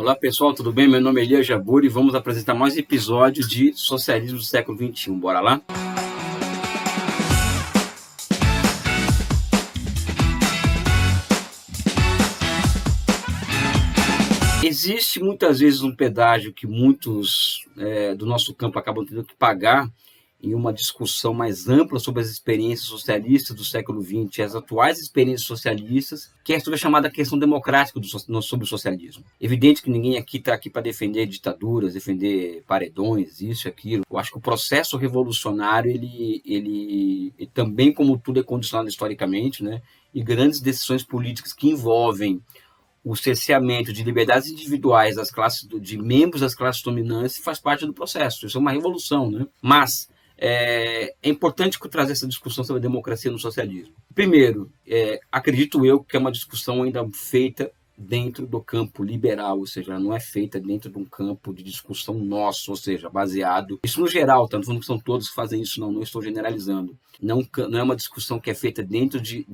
Olá pessoal, tudo bem? Meu nome é Elias Jabbour e vamos apresentar mais um episódio de Socialismo do século XXI. Bora lá? Existe muitas vezes um pedágio que muitos do nosso campo acabam tendo que pagar em uma discussão mais ampla sobre as experiências socialistas do século XX e as atuais experiências socialistas, que é sobre a chamada questão democrática sobre o socialismo. Evidente que ninguém aqui está aqui para defender ditaduras, defender paredões, isso e aquilo. Eu acho que o processo revolucionário, ele também, como tudo, é condicionado historicamente, né? E grandes decisões políticas que envolvem o cerceamento de liberdades individuais de membros das classes dominantes faz parte do processo. Isso é uma revolução, né? Mas é importante trazer essa discussão sobre a democracia no socialismo. Primeiro, acredito eu que é uma discussão ainda feita dentro do campo liberal, ou seja, não é feita dentro de um campo de discussão nosso, ou seja, baseado... Isso no geral, tá? Não falando que são todos que fazem isso, não estou generalizando. Não é uma discussão que é feita dentro de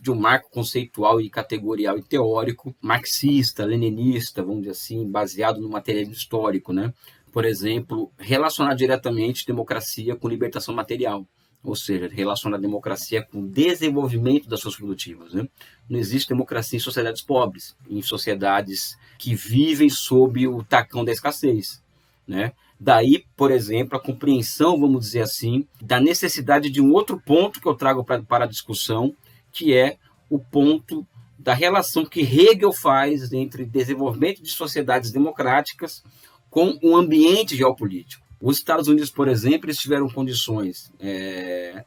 um marco conceitual e categorial e teórico, marxista, leninista, vamos dizer assim, baseado no materialismo histórico, né? Por exemplo, relacionar diretamente democracia com libertação material, ou seja, relacionar a democracia com o desenvolvimento das suas produtivas, né? Não existe democracia em sociedades pobres, em sociedades que vivem sob o tacão da escassez, né? Daí, por exemplo, a compreensão, vamos dizer assim, da necessidade de um outro ponto que eu trago para a discussão, que é o ponto da relação que Hegel faz entre desenvolvimento de sociedades democráticas com o ambiente geopolítico. Os Estados Unidos, por exemplo, eles tiveram condições,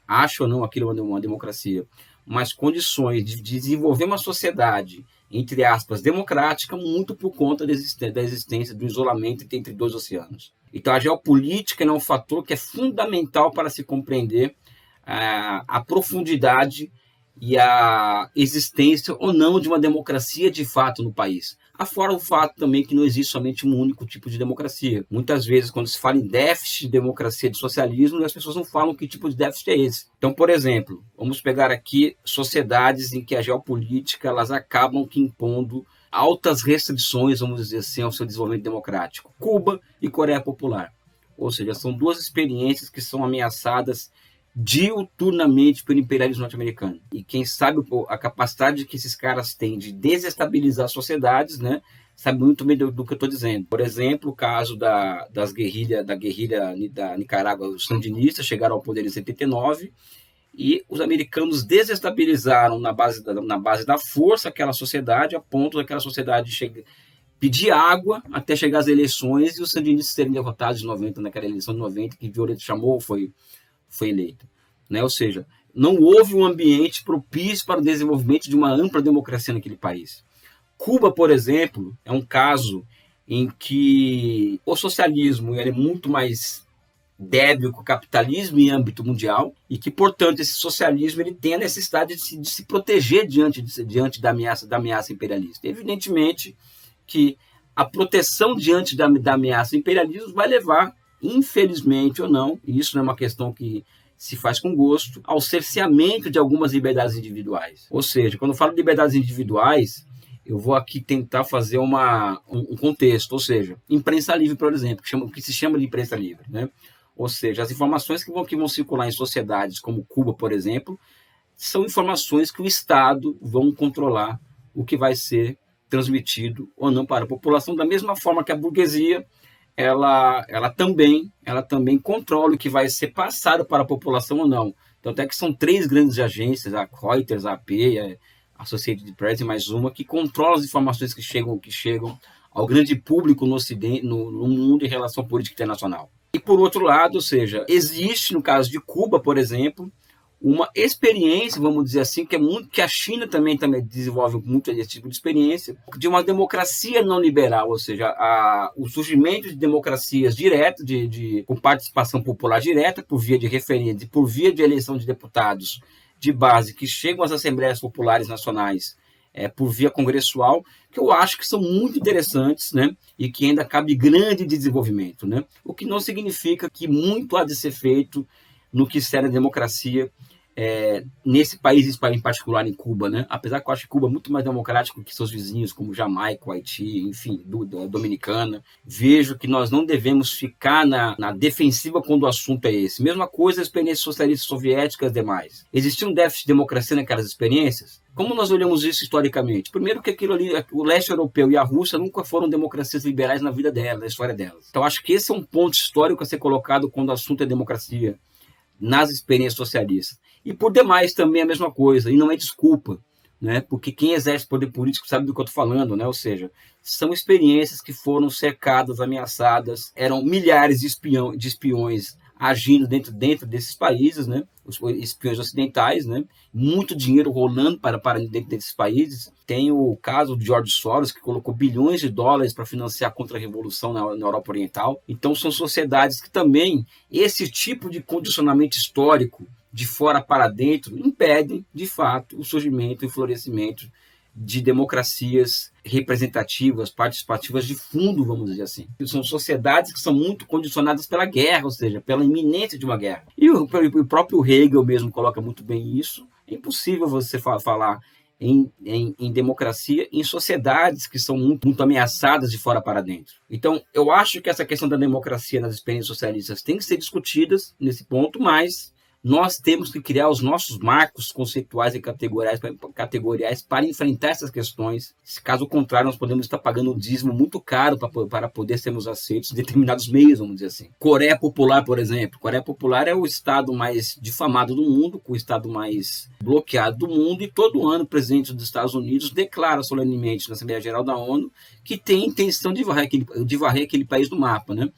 acho ou não aquilo uma democracia, mas condições de desenvolver uma sociedade, entre aspas, democrática, muito por conta da existência do isolamento entre dois oceanos. Então, a geopolítica é um fator que é fundamental para se compreender a profundidade e a existência ou não de uma democracia de fato no país. Afora o fato também que não existe somente um único tipo de democracia. Muitas vezes, quando se fala em déficit de democracia e de socialismo, as pessoas não falam que tipo de déficit é esse. Então, por exemplo, vamos pegar aqui sociedades em que a geopolítica elas acabam que impondo altas restrições, vamos dizer assim, ao seu desenvolvimento democrático. Cuba e Coreia Popular. Ou seja, são duas experiências que são ameaçadas diuturnamente pelo imperialismo norte-americano. E quem sabe a capacidade que esses caras têm de desestabilizar as sociedades, né, sabe muito bem do que eu estou dizendo. Por exemplo, o caso da guerrilha da Nicarágua, os sandinistas chegaram ao poder em 79 e os americanos desestabilizaram na base da força aquela sociedade, a ponto daquela sociedade pedir água até chegar às eleições e os sandinistas serem derrotados em 90, naquela eleição de 90 que Violeto chamou, foi eleita, né? Ou seja, não houve um ambiente propício para o desenvolvimento de uma ampla democracia naquele país. Cuba, por exemplo, é um caso em que o socialismo é muito mais débil que o capitalismo em âmbito mundial e que, portanto, esse socialismo ele tem a necessidade de se proteger diante da ameaça imperialista. Evidentemente que a proteção diante da ameaça imperialista vai levar, infelizmente ou não, e isso não é uma questão que se faz com gosto, ao cerceamento de algumas liberdades individuais. Ou seja, quando eu falo de liberdades individuais, eu vou aqui tentar fazer um contexto, ou seja, imprensa livre, por exemplo, que se chama de imprensa livre, né? Ou seja, as informações que vão circular em sociedades como Cuba, por exemplo, são informações que o Estado vão controlar o que vai ser transmitido ou não para a população, da mesma forma que a burguesia ela também controla o que vai ser passado para a população ou não. Tanto é que são 3 grandes agências, a Reuters, a AP, a Associated Press e mais uma, que controlam as informações que chegam ao grande público no Ocidente, no mundo em relação à política internacional. E por outro lado, ou seja, existe no caso de Cuba, por exemplo, uma experiência, vamos dizer assim, que a China também desenvolve muito esse tipo de experiência, de uma democracia não liberal, ou seja, o surgimento de democracias diretas, com participação popular direta, por via de referendo e por via de eleição de deputados de base que chegam às Assembleias Populares Nacionais por via congressual, que eu acho que são muito interessantes, né, e que ainda cabe grande desenvolvimento, né, o que não significa que muito há de ser feito no que serve a democracia nesse país em particular, em Cuba, né? Apesar que eu acho que Cuba é muito mais democrático que seus vizinhos, como Jamaica, Haiti, enfim, Dominicana. Vejo que nós não devemos ficar na defensiva quando o assunto é esse. Mesma coisa as experiências socialistas soviéticas e demais. Existia um déficit de democracia naquelas experiências? Como nós olhamos isso historicamente? Primeiro que aquilo ali, o leste europeu e a Rússia nunca foram democracias liberais na vida delas, na história delas. Então acho que esse é um ponto histórico a ser colocado quando o assunto é democracia, nas experiências socialistas. E por demais também a mesma coisa, e não é desculpa, né? Porque quem exerce poder político sabe do que eu estou falando, né? Ou seja, são experiências que foram cercadas, ameaçadas, eram milhares de espiões agindo dentro desses países, né? Os espiões ocidentais, né? Muito dinheiro rolando para dentro desses países. Tem o caso de George Soros, que colocou bilhões de dólares para financiar a contra-revolução na Europa Oriental. Então são sociedades que também, esse tipo de condicionamento histórico, de fora para dentro, impedem, de fato, o surgimento e o florescimento de democracias representativas, participativas de fundo, vamos dizer assim. São sociedades que são muito condicionadas pela guerra, ou seja, pela iminência de uma guerra. E o próprio Hegel mesmo coloca muito bem isso. É impossível você falar em democracia em sociedades que são muito ameaçadas de fora para dentro. Então, eu acho que essa questão da democracia nas experiências socialistas tem que ser discutidas nesse ponto, mas nós temos que criar os nossos marcos conceituais e categoriais para enfrentar essas questões. Caso contrário, nós podemos estar pagando um dízimo muito caro para poder sermos aceitos em determinados meios, vamos dizer assim. Coreia Popular, por exemplo. Coreia Popular é o estado mais difamado do mundo, o estado mais bloqueado do mundo, e todo ano o presidente dos Estados Unidos declara solenemente na Assembleia Geral da ONU que tem intenção de varrer aquele país do mapa, né?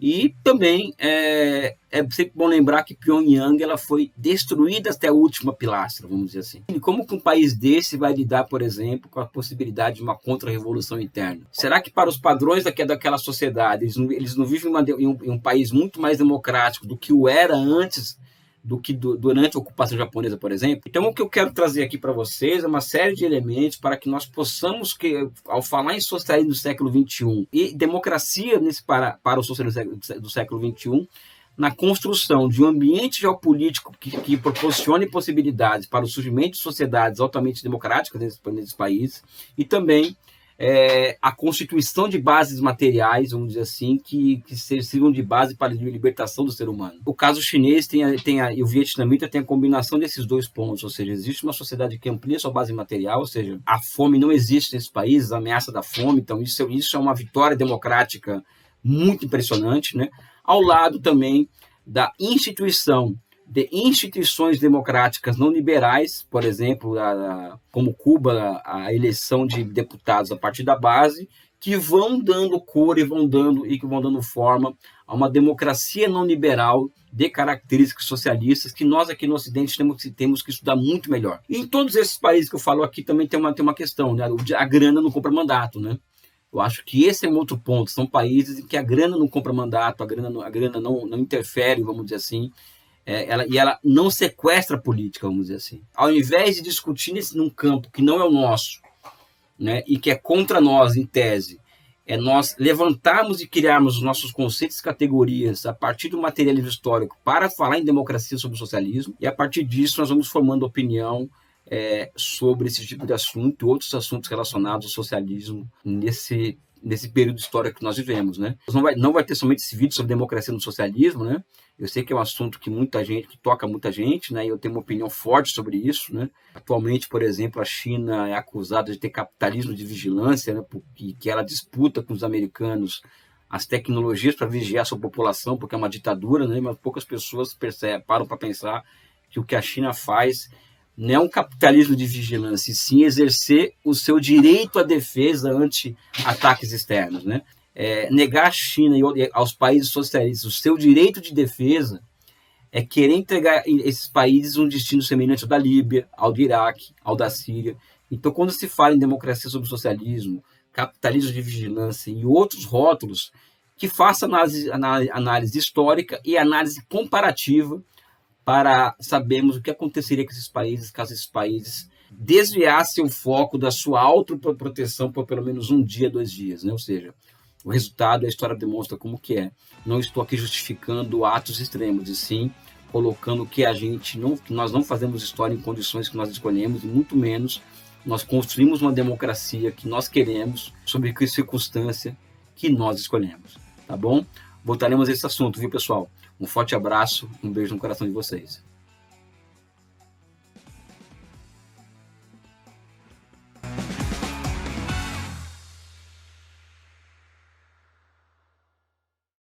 E também é sempre bom lembrar que Pyongyang ela foi destruída até a última pilastra, vamos dizer assim. E como que um país desse vai lidar, por exemplo, com a possibilidade de uma contra-revolução interna? Será que para os padrões daquela sociedade, eles não vivem em um país muito mais democrático do que o era antes, do que durante a ocupação japonesa, por exemplo? Então, o que eu quero trazer aqui para vocês é uma série de elementos para que nós possamos, ao falar em socialismo do século XXI e democracia para o socialismo do século XXI, na construção de um ambiente geopolítico que proporcione possibilidades para o surgimento de sociedades altamente democráticas nesses países, e também a constituição de bases materiais, vamos dizer assim, que sirvam de base para a libertação do ser humano. O caso chinês e o vietnamita tem a combinação desses dois pontos, ou seja, existe uma sociedade que amplia sua base material, ou seja, a fome não existe nesses países, a ameaça da fome, então isso é uma vitória democrática muito impressionante, né? Ao lado também da instituição de instituições democráticas não liberais, por exemplo, como Cuba, a eleição de deputados a partir da base, que vão dando cor e vão dando forma a uma democracia não liberal de características socialistas que nós aqui no Ocidente temos que estudar muito melhor. E em todos esses países que eu falo aqui também tem uma questão, né? A grana não compra mandato, né? Eu acho que esse é um outro ponto. São países em que a grana não compra mandato, a grana não interfere, vamos dizer assim, ela não sequestra a política, vamos dizer assim. Ao invés de discutir num campo que não é o nosso, né, e que é contra nós, em tese, é nós levantarmos e criarmos os nossos conceitos e categorias a partir do materialismo histórico para falar em democracia sobre o socialismo, e a partir disso nós vamos formando opinião sobre esse tipo de assunto e outros assuntos relacionados ao socialismo nesse período histórico que nós vivemos, né? Não vai ter somente esse vídeo sobre democracia no socialismo, né? Eu sei que é um assunto que toca muita gente, né? E eu tenho uma opinião forte sobre isso, né? Atualmente, por exemplo, a China é acusada de ter capitalismo de vigilância, né? Que ela disputa com os americanos as tecnologias para vigiar a sua população, porque é uma ditadura, né? Mas poucas pessoas param para pensar que o que a China faz não é um capitalismo de vigilância, e sim exercer o seu direito à defesa ante ataques externos, né? Negar à China e aos países socialistas o seu direito de defesa é querer entregar a esses países um destino semelhante ao da Líbia, ao do Iraque, ao da Síria. Então, quando se fala em democracia sobre socialismo, capitalismo de vigilância e outros rótulos, que faça análise histórica e análise comparativa para sabermos o que aconteceria com esses países caso esses países desviassem o foco da sua autoproteção por pelo menos um dia, 2 dias, né? Ou seja, o resultado, a história demonstra como que é. Não estou aqui justificando atos extremos, e sim colocando que nós não fazemos história em condições que nós escolhemos, e muito menos nós construímos uma democracia que nós queremos, sob que circunstância que nós escolhemos, tá bom? Voltaremos a esse assunto, viu, pessoal? Um forte abraço, um beijo no coração de vocês.